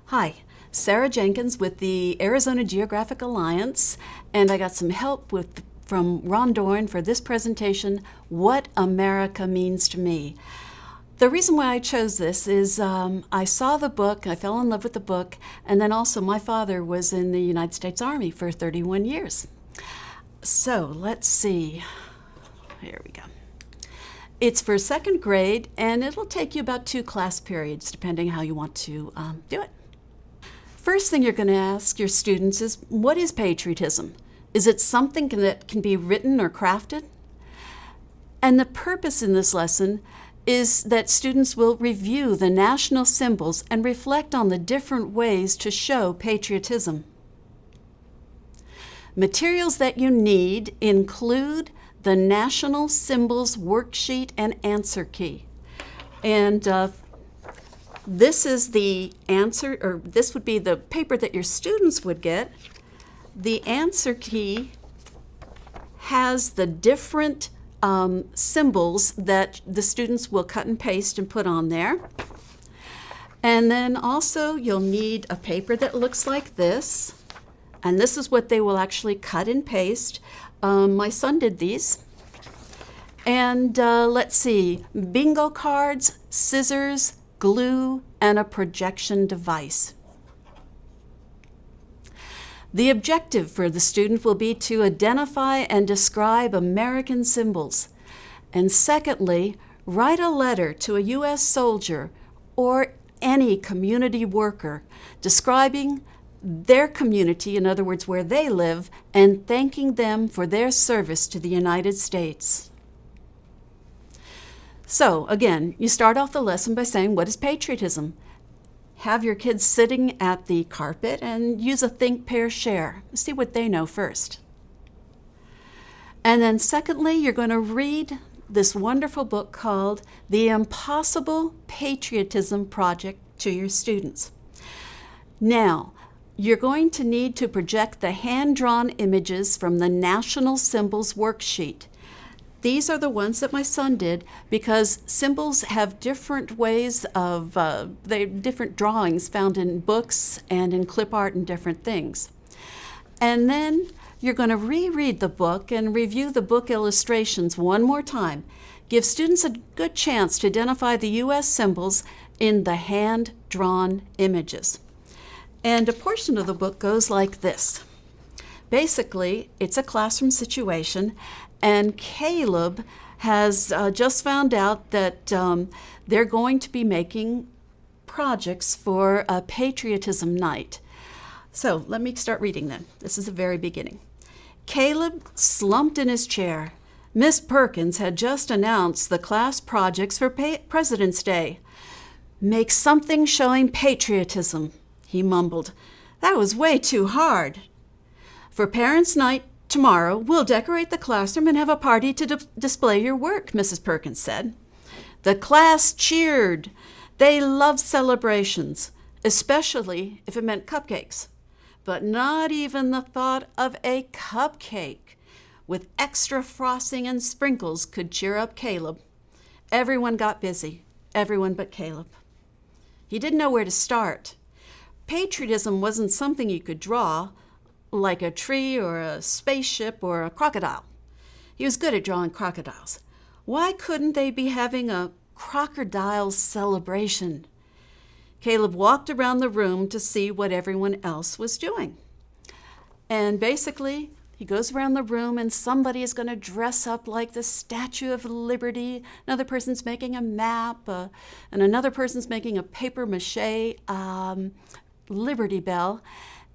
Hi, Sara Jenkins with the Arizona Geographic Alliance, and I got some help from Ron Dorn for this presentation, What America Means to Me. The reason why I chose this is I saw the book, I fell in love with the book, and then also my father was in the United States Army for 31 years. So let's see, here we go. It's for second grade, and it'll take you about 2 class periods, depending how you want to do it. First thing you're going to ask your students is, what is patriotism? Is it something that can be written or crafted? And the purpose in this lesson is that students will review the national symbols and reflect on the different ways to show patriotism. Materials that you need include the National Symbols Worksheet and Answer Key. And this is the answer, or this would be the paper that your students would get. The answer key has the different symbols that the students will cut and paste and put on there. And then also you'll need a paper that looks like this. And this is what they will actually cut and paste. My son did these. And let's see, bingo cards, scissors, glue, and a projection device. The objective for the student will be to identify and describe American symbols. And secondly, write a letter to a U.S. soldier or any community worker describing their community, in other words, where they live, and thanking them for their service to the United States. So again, you start off the lesson by saying, what is patriotism? Have your kids sitting at the carpet and use a think, pair, share. See what they know first. And then secondly, you're going to read this wonderful book called The Impossible Patriotism Project to your students. Now, you're going to need to project the hand-drawn images from the National Symbols Worksheet. These are the ones that my son did because symbols have different ways of, different drawings found in books and in clip art and different things. And then you're going to reread the book and review the book illustrations one more time. Give students a good chance to identify the U.S. symbols in the hand-drawn images. And a portion of the book goes like this. Basically, it's a classroom situation, and Caleb has just found out that they're going to be making projects for a patriotism night. So let me start reading then. This is the very beginning. Caleb slumped in his chair. Miss Perkins had just announced the class projects for President's Day. Make something showing patriotism, he mumbled. That was way too hard. For Parents' Night tomorrow, we'll decorate the classroom and have a party to display your work, Mrs. Perkins said. The class cheered. They loved celebrations, especially if it meant cupcakes. But not even the thought of a cupcake with extra frosting and sprinkles could cheer up Caleb. Everyone got busy, everyone but Caleb. He didn't know where to start. Patriotism wasn't something you could draw, like a tree or a spaceship or a crocodile. He was good at drawing crocodiles. Why couldn't they be having a crocodile celebration? Caleb walked around the room to see what everyone else was doing. And basically, he goes around the room and somebody is going to dress up like the Statue of Liberty. Another person's making a map, and another person's making a paper mache Liberty Bell.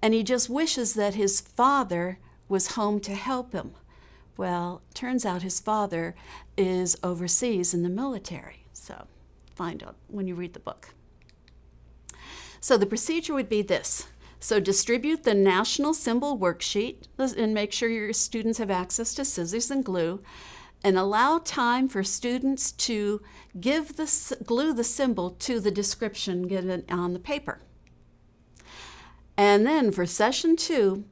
And he just wishes that his father was home to help him. Well, turns out his father is overseas in the military. So find out when you read the book. So the procedure would be this. So distribute the National Symbol Worksheet and make sure your students have access to scissors and glue, and allow time for students to glue the symbol to the description given on the paper. And then for session 2,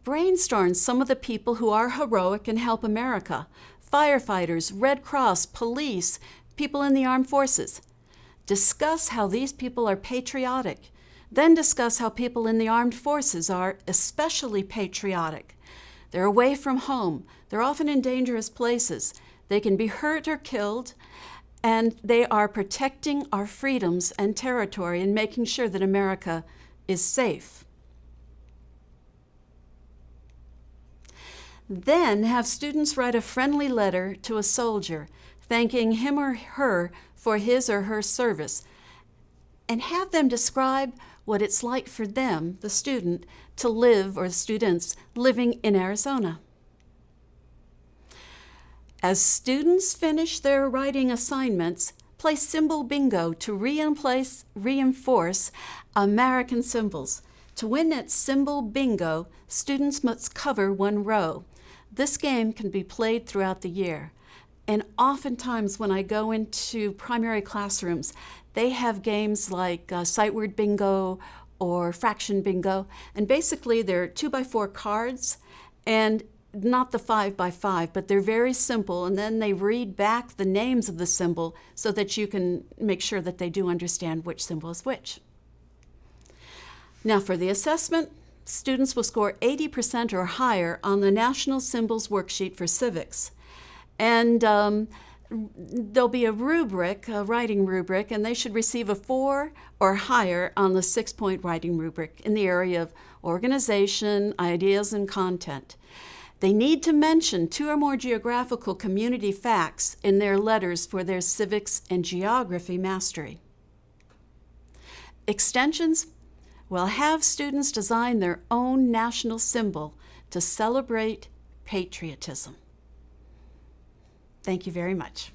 brainstorm some of the people who are heroic and help America. Firefighters, Red Cross, police, people in the armed forces. Discuss how these people are patriotic. Then discuss how people in the armed forces are especially patriotic. They're away from home. They're often in dangerous places. They can be hurt or killed, and they are protecting our freedoms and territory and making sure that America is safe. Then have students write a friendly letter to a soldier, thanking him or her for his or her service, and have them describe what it's like for them, the student, to live, or students, living in Arizona. As students finish their writing assignments, play symbol bingo to reinforce American symbols. To win at symbol bingo, students must cover one row. This game can be played throughout the year. And oftentimes when I go into primary classrooms, they have games like sight word bingo or fraction bingo. And basically they're 2x4 cards, and not the 5x5, but they're very simple. And then they read back the names of the symbol so that you can make sure that they do understand which symbol is which. Now for the assessment, students will score 80% or higher on the National Symbols Worksheet for Civics. And there'll be a rubric, a writing rubric, and they should receive a 4 or higher on the 6-point writing rubric in the area of organization, ideas, and content. They need to mention 2 or more geographical community facts in their letters for their civics and geography mastery. Extensions will have students design their own national symbol to celebrate patriotism. Thank you very much.